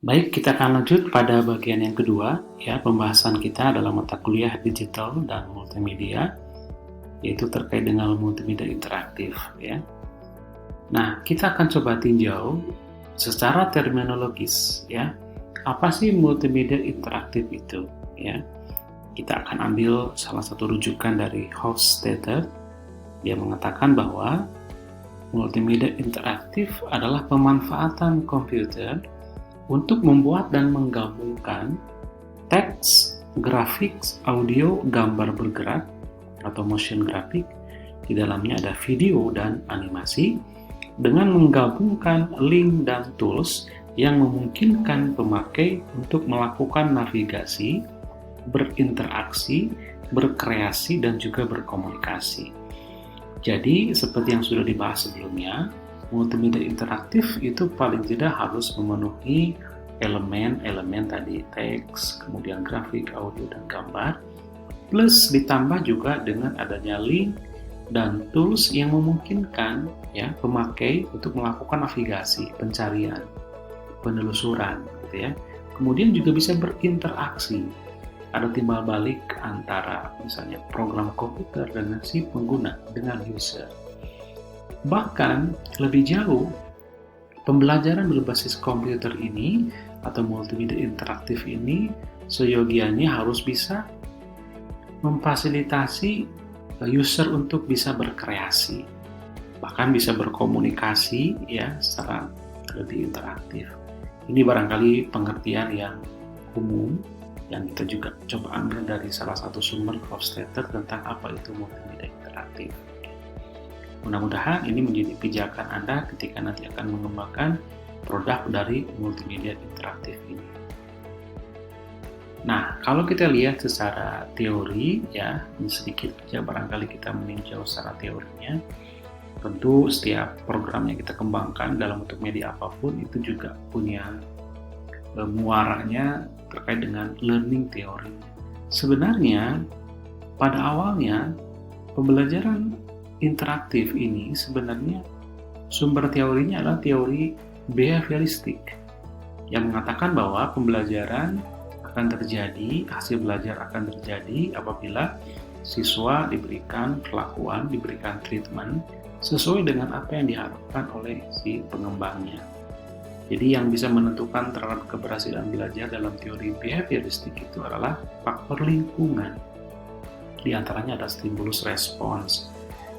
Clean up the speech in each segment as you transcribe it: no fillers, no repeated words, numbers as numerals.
Baik, kita akan lanjut pada bagian yang kedua, ya, pembahasan kita dalam mata kuliah digital dan multimedia, yaitu terkait dengan multimedia interaktif, ya. Nah, kita akan coba tinjau secara terminologis, ya. Apa sih multimedia interaktif itu, ya? Kita akan ambil salah satu rujukan dari Hofstadter. Dia mengatakan bahwa multimedia interaktif adalah pemanfaatan komputer untuk membuat dan menggabungkan teks, grafik, audio, gambar bergerak atau motion graphic, di dalamnya ada video dan animasi, dengan menggabungkan link dan tools yang memungkinkan pemakai untuk melakukan navigasi, berinteraksi, berkreasi, dan juga berkomunikasi. Jadi, seperti yang sudah dibahas sebelumnya, multimedia interaktif itu paling tidak harus memenuhi elemen-elemen tadi, teks, kemudian grafik, audio, dan gambar, plus ditambah juga dengan adanya link dan tools yang memungkinkan ya pemakai untuk melakukan navigasi, pencarian, penelusuran, gitu ya. Kemudian juga bisa berinteraksi. Ada timbal balik antara misalnya program komputer dengan si pengguna, dengan user. Bahkan lebih jauh, pembelajaran berbasis komputer ini atau multimedia interaktif ini seyogianya harus bisa memfasilitasi user untuk bisa berkreasi, bahkan bisa berkomunikasi ya secara lebih interaktif. Ini barangkali pengertian yang umum yang kita juga coba ambil dari salah satu sumber Hofstadter tentang apa itu multimedia interaktif. Mudah-mudahan ini menjadi pijakan Anda ketika nanti akan mengembangkan produk dari multimedia interaktif ini. Nah, kalau kita lihat secara teori, ya, sedikit saja barangkali kita meninjau secara teorinya, tentu setiap program yang kita kembangkan dalam bentuk media apapun itu juga punya muaranya terkait dengan learning teori. Sebenarnya, pada awalnya, pembelajaran interaktif ini sebenarnya sumber teorinya adalah teori behavioristik yang mengatakan bahwa pembelajaran akan terjadi, hasil belajar akan terjadi apabila siswa diberikan perlakuan, diberikan treatment sesuai dengan apa yang diharapkan oleh si pengembangnya. Jadi yang bisa menentukan terhadap keberhasilan belajar dalam teori behavioristik itu adalah faktor lingkungan. Di antaranya ada stimulus respons.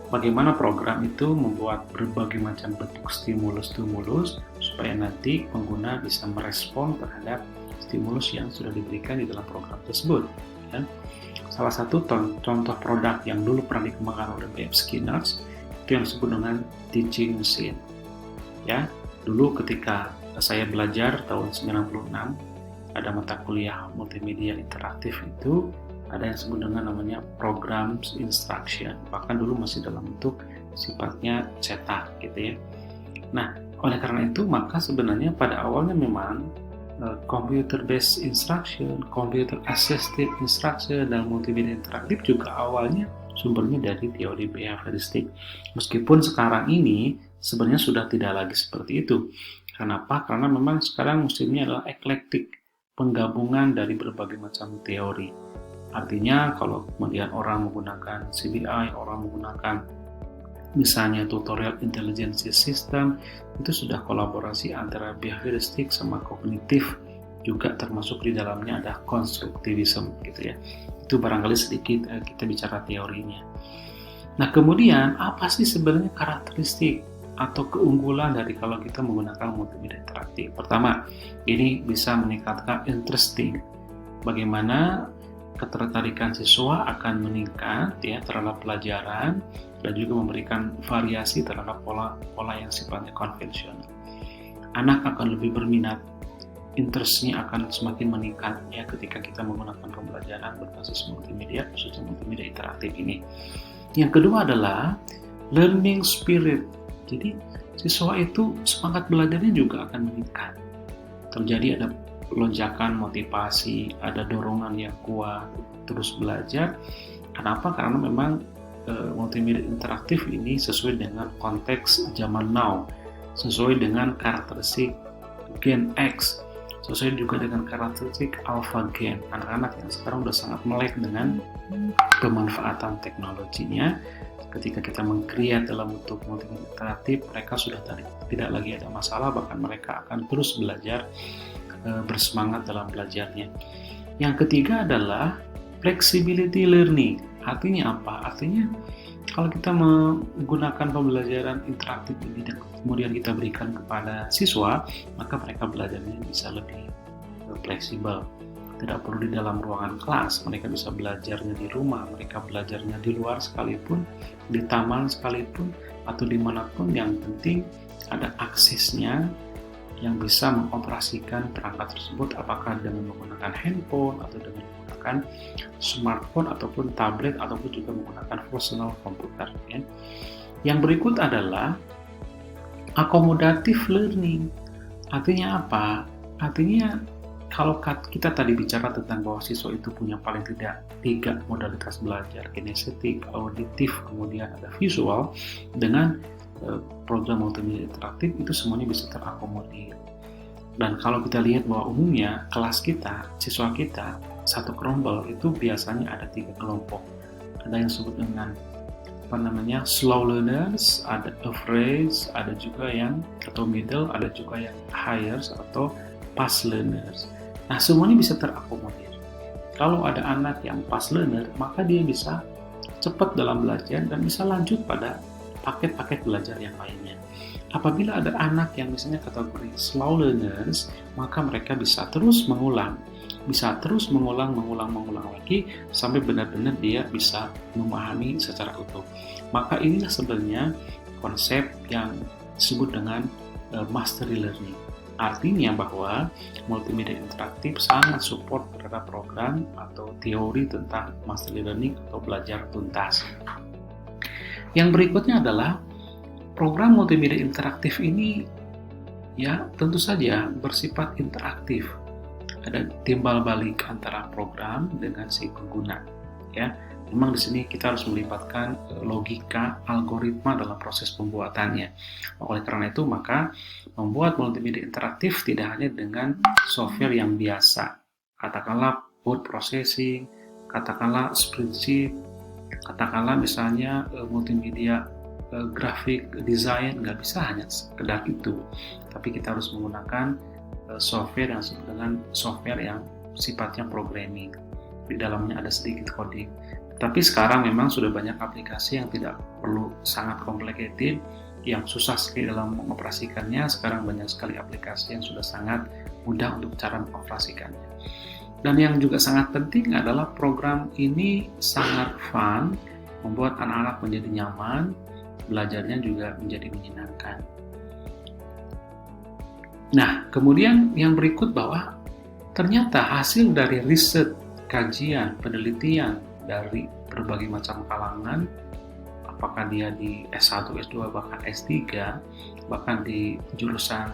Bagaimana program itu membuat berbagai macam bentuk stimulus-stimulus supaya nanti pengguna bisa merespon terhadap stimulus yang sudah diberikan di dalam program tersebut. Ya. Salah satu contoh produk yang dulu pernah dikembangkan oleh B.F. Skinner itu yang disebut dengan teaching machine. Ya, dulu ketika saya belajar tahun 96 ada mata kuliah multimedia interaktif itu ada yang disebut dengan namanya programs instruction, bahkan dulu masih dalam bentuk sifatnya cetak gitu ya. Nah, oleh karena itu maka sebenarnya pada awalnya memang computer based instruction, computer assisted instruction dan multimedia interaktif juga awalnya sumbernya dari teori behavioristik. Meskipun sekarang ini sebenarnya sudah tidak lagi seperti itu. Kenapa? Karena memang sekarang musimnya adalah eklektik, penggabungan dari berbagai macam teori. Artinya kalau kemudian orang menggunakan CBI, orang menggunakan misalnya tutorial intelligence system, itu sudah kolaborasi antara behavioristik sama kognitif, juga termasuk di dalamnya ada konstruktivisme gitu ya. Itu barangkali sedikit kita bicara teorinya. Nah, kemudian apa sih sebenarnya karakteristik atau keunggulan dari kalau kita menggunakan multimedia interaktif? Pertama, ini bisa meningkatkan interesting. Bagaimana ketertarikan siswa akan meningkat ya terhadap pelajaran dan juga memberikan variasi terhadap pola yang sifatnya konvensional. Anak akan lebih berminat, interestnya akan semakin meningkat ya ketika kita menggunakan pembelajaran berbasis multimedia, khususnya multimedia interaktif ini. Yang kedua adalah learning spirit. Jadi siswa itu semangat belajarnya juga akan meningkat. Terjadi ada lonjakan motivasi, ada dorongan yang kuat terus belajar. Kenapa? Karena memang multimedia interaktif ini sesuai dengan konteks zaman now, sesuai dengan karakteristik Gen X, sesuai juga dengan karakteristik alpha gen. Anak-anak yang sekarang udah sangat melek dengan pemanfaatan teknologinya. Ketika kita meng-create dalam bentuk multimedia interaktif, mereka sudah tidak lagi ada masalah, bahkan mereka akan terus belajar, bersemangat dalam belajarnya. Yang ketiga adalah flexibility learning. Artinya apa? Artinya kalau kita menggunakan pembelajaran interaktif ini dan kemudian kita berikan kepada siswa, maka mereka belajarnya bisa lebih fleksibel. Tidak perlu di dalam ruangan kelas, mereka bisa belajarnya di rumah, mereka belajarnya di luar sekalipun, di taman sekalipun, atau dimanapun. Yang penting ada aksesnya yang bisa mengoperasikan perangkat tersebut, apakah dengan menggunakan handphone, atau dengan menggunakan smartphone, ataupun tablet, ataupun juga menggunakan personal computer. Ya. Yang berikut adalah accommodative learning. Artinya apa? Artinya kalau kita tadi bicara tentang bahwa siswa itu punya paling tidak 3 modalitas belajar, kinestetik, auditif, kemudian ada visual, dengan program multimedia interaktif itu semuanya bisa terakomodir. Dan kalau kita lihat bahwa umumnya kelas kita, siswa kita, satu kelompok itu biasanya ada 3 kelompok. Ada yang disebut dengan slow learners, ada average, ada juga yang atau middle, ada juga yang higher atau fast learners. Nah, semuanya bisa terakomodir. Kalau ada anak yang fast learner, maka dia bisa cepat dalam belajar dan bisa lanjut pada paket-paket belajar yang lainnya. Apabila ada anak yang misalnya kategori slow learners, maka mereka bisa terus mengulang lagi sampai benar-benar dia bisa memahami secara utuh. Maka inilah sebenarnya konsep yang disebut dengan mastery learning. Artinya bahwa multimedia interaktif sangat support terhadap program atau teori tentang mastery learning atau belajar tuntas. Yang berikutnya adalah program multimedia interaktif ini ya tentu saja bersifat interaktif. Ada timbal balik antara program dengan si pengguna. Ya, memang di sini kita harus melibatkan logika, algoritma dalam proses pembuatannya. Oleh karena itu, maka membuat multimedia interaktif tidak hanya dengan software yang biasa, katakanlah word processing, katakanlah spreadsheet, katakanlah misalnya multimedia grafik design, nggak bisa hanya sekedar itu, tapi kita harus menggunakan software yang disebut dengan software yang sifatnya programming. Di dalamnya ada sedikit coding. Tapi sekarang memang sudah banyak aplikasi yang tidak perlu sangat complicated, yang susah sekali dalam mengoperasikannya. Sekarang banyak sekali aplikasi yang sudah sangat mudah untuk cara mengoperasikannya. Dan yang juga sangat penting adalah program ini sangat fun, membuat anak-anak menjadi nyaman, belajarnya juga menjadi menyenangkan. Nah, kemudian yang berikut bahwa ternyata hasil dari riset, kajian, penelitian dari berbagai macam kalangan, apakah dia di S1, S2, bahkan S3, bahkan di jurusan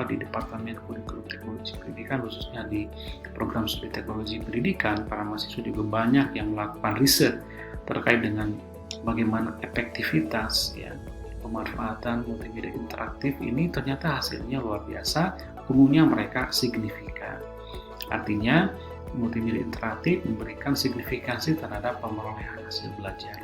di Departemen Kurikulum Teknologi Pendidikan, khususnya di program studi teknologi pendidikan, para mahasiswa juga banyak yang melakukan riset terkait dengan bagaimana efektivitas ya pemanfaatan multimedia interaktif ini. Ternyata hasilnya luar biasa, umumnya mereka signifikan. Artinya multimedia interaktif memberikan signifikansi terhadap pemerolehan hasil belajar.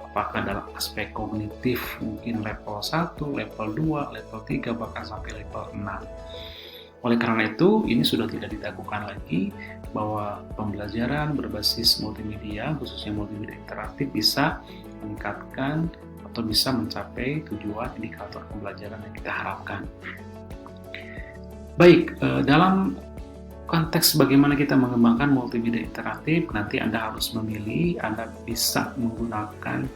Apakah dalam aspek kognitif mungkin level 1, level 2, level 3, bahkan sampai level 6. Oleh karena itu, ini sudah tidak diragukan lagi bahwa pembelajaran berbasis multimedia, khususnya multimedia interaktif, bisa meningkatkan atau bisa mencapai tujuan indikator pembelajaran yang kita harapkan. Baik, dalam konteks bagaimana kita mengembangkan multimedia interaktif, nanti Anda harus memilih, Anda bisa menggunakan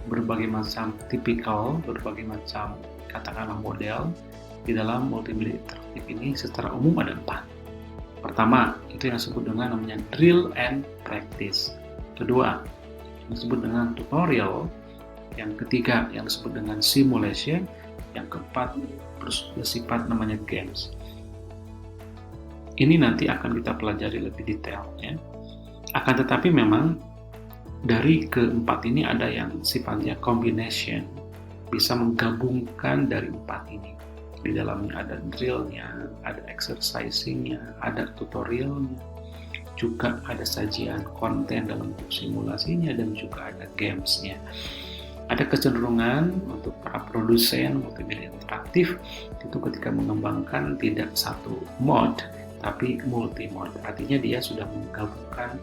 berbagai macam tipikal, berbagai macam katakanlah model di dalam multimedia interaktif ini. Secara umum ada 4. Pertama, itu yang disebut dengan namanya drill and practice. Kedua, yang disebut dengan tutorial. Yang ketiga, yang disebut dengan simulation. Yang keempat, bersifat namanya games. Ini nanti akan kita pelajari lebih detail ya. Akan tetapi memang dari keempat ini ada yang sifatnya combination, bisa menggabungkan dari 4 ini. Di dalamnya ada drillnya, ada exercisingnya, ada tutorialnya, juga ada sajian konten dalam bentuk simulasinya, dan juga ada gamesnya. Ada kecenderungan untuk para produsen multimedia interaktif itu ketika mengembangkan tidak satu mode, tapi multi mode. Artinya dia sudah menggabungkan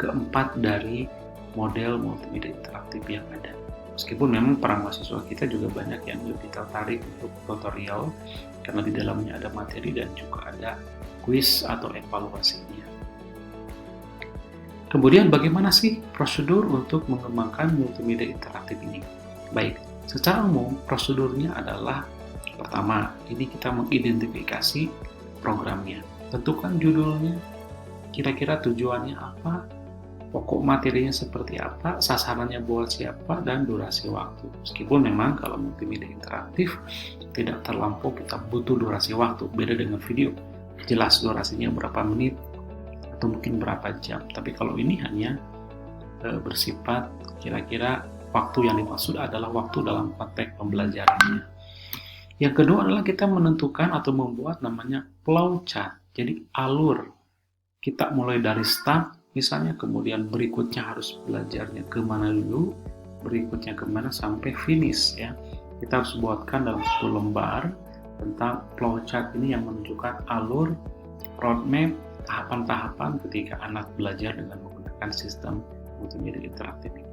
keempat dari model multimedia interaktif yang ada. Meskipun memang para mahasiswa kita juga banyak yang lebih tertarik untuk tutorial karena di dalamnya ada materi dan juga ada quiz atau evaluasinya. Kemudian bagaimana sih prosedur untuk mengembangkan multimedia interaktif ini? Baik, secara umum prosedurnya adalah pertama, ini kita mengidentifikasi programnya. Tentukan judulnya, kira-kira tujuannya apa, pokok materinya seperti apa, sasarannya buat siapa, dan durasi waktu. Meskipun memang kalau multimedia interaktif tidak terlampau kita butuh durasi waktu, beda dengan video. Jelas durasinya berapa menit, atau mungkin berapa jam. Tapi kalau ini hanya bersifat kira-kira waktu yang dimaksud adalah waktu dalam konteks pembelajarannya. Yang kedua adalah kita menentukan atau membuat namanya flowchart. Jadi alur. Kita mulai dari start misalnya, kemudian berikutnya harus belajarnya kemana dulu, berikutnya kemana sampai finish ya. Kita harus buatkan dalam satu lembar tentang flowchart ini yang menunjukkan alur, roadmap, tahapan-tahapan ketika anak belajar dengan menggunakan sistem multimedia interaktif ini.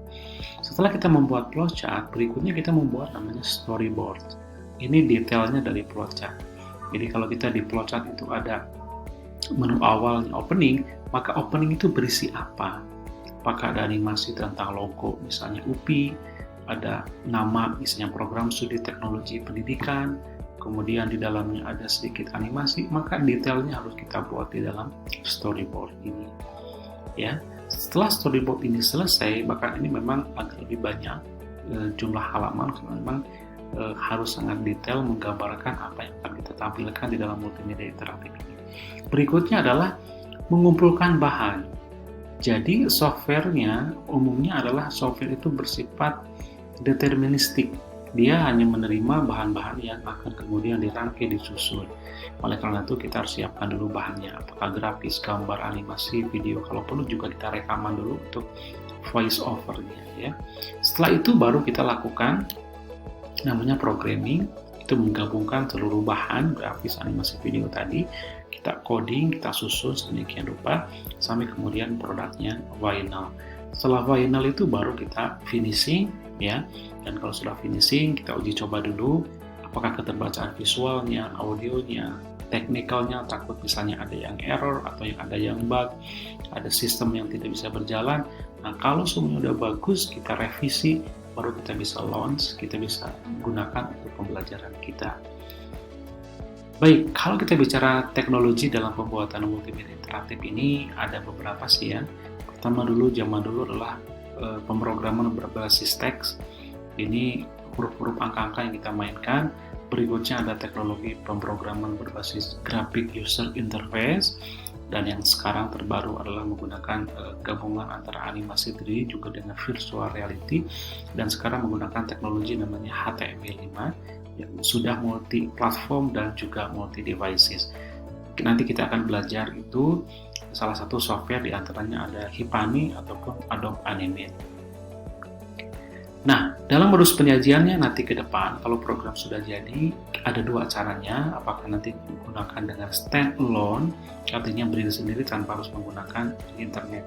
Setelah kita membuat flowchart, berikutnya kita membuat namanya storyboard. Ini detailnya dari flowchart. Jadi kalau kita di flowchart itu ada menu awalnya opening, maka opening itu berisi apa? Apakah ada animasi tentang logo, misalnya UPI, ada nama, misalnya program studi teknologi pendidikan, kemudian di dalamnya ada sedikit animasi, maka detailnya harus kita buat di dalam storyboard ini. Ya, setelah storyboard ini selesai, maka ini memang agak lebih banyak jumlah halaman, karena memang harus sangat detail menggambarkan apa yang akan kita tampilkan di dalam multimedia interaktif ini. Berikutnya adalah mengumpulkan bahan. Jadi softwarenya umumnya adalah software itu bersifat deterministik. Dia hanya menerima bahan-bahan yang akan kemudian dirangkai, disusun. Oleh karena itu kita harus siapkan dulu bahannya, apakah grafis, gambar, animasi, video. Kalau perlu juga kita rekaman dulu untuk voice overnya ya. Setelah itu baru kita lakukan namanya programming. Itu menggabungkan seluruh bahan grafis, animasi, video tadi. Kita coding, kita susun sedemikian rupa sampai kemudian produknya final. Setelah final itu baru kita finishing ya. Dan kalau sudah finishing, kita uji coba dulu apakah keterbacaan visualnya, audionya, teknikalnya, takut misalnya ada yang error atau yang ada yang bug, ada sistem yang tidak bisa berjalan. Nah, kalau semuanya udah bagus, kita revisi, baru kita bisa launch, kita bisa gunakan untuk pembelajaran kita. Baik, kalau kita bicara teknologi dalam pembuatan multimedia interaktif ini, ada beberapa sih ya. Pertama dulu, zaman dulu adalah pemrograman berbasis teks. Ini huruf-huruf angka-angka yang kita mainkan. Berikutnya ada teknologi pemrograman berbasis graphic user interface. Dan yang sekarang terbaru adalah menggunakan gabungan antara animasi 3D juga dengan virtual reality. Dan sekarang menggunakan teknologi namanya HTML5 yang sudah multi-platform dan juga multi-devices. Nanti kita akan belajar itu salah satu software diantaranya ada Hipani ataupun Adobe Animate. Nah, dalam modus penyajiannya nanti ke depan, kalau program sudah jadi, ada dua caranya. Apakah nanti menggunakan dengan standalone, artinya berdiri sendiri tanpa harus menggunakan internet.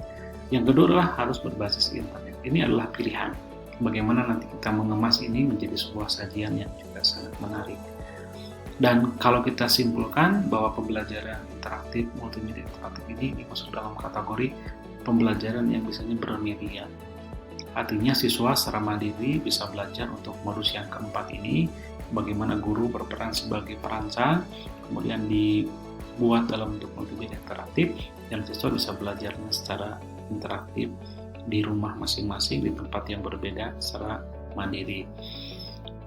Yang kedua adalah harus berbasis internet. Ini adalah pilihan. Bagaimana nanti kita mengemas ini menjadi sebuah sajian yang juga sangat menarik. Dan kalau kita simpulkan bahwa pembelajaran interaktif, multimedia interaktif ini masuk dalam kategori pembelajaran yang biasanya bermedia. Artinya siswa secara mandiri bisa belajar untuk modus yang keempat ini, bagaimana guru berperan sebagai perancang, kemudian dibuat dalam bentuk multimedia interaktif, dan siswa bisa belajarnya secara interaktif di rumah masing-masing, di tempat yang berbeda secara mandiri.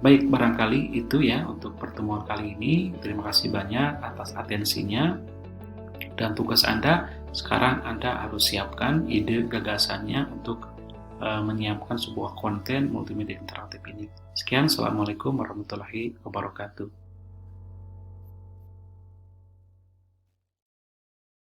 Baik, barangkali itu ya untuk pertemuan kali ini. Terima kasih banyak atas atensinya. Dan tugas Anda, sekarang Anda harus siapkan ide gagasannya untuk menyiapkan sebuah konten multimedia interaktif ini. Sekian, Assalamualaikum warahmatullahi wabarakatuh.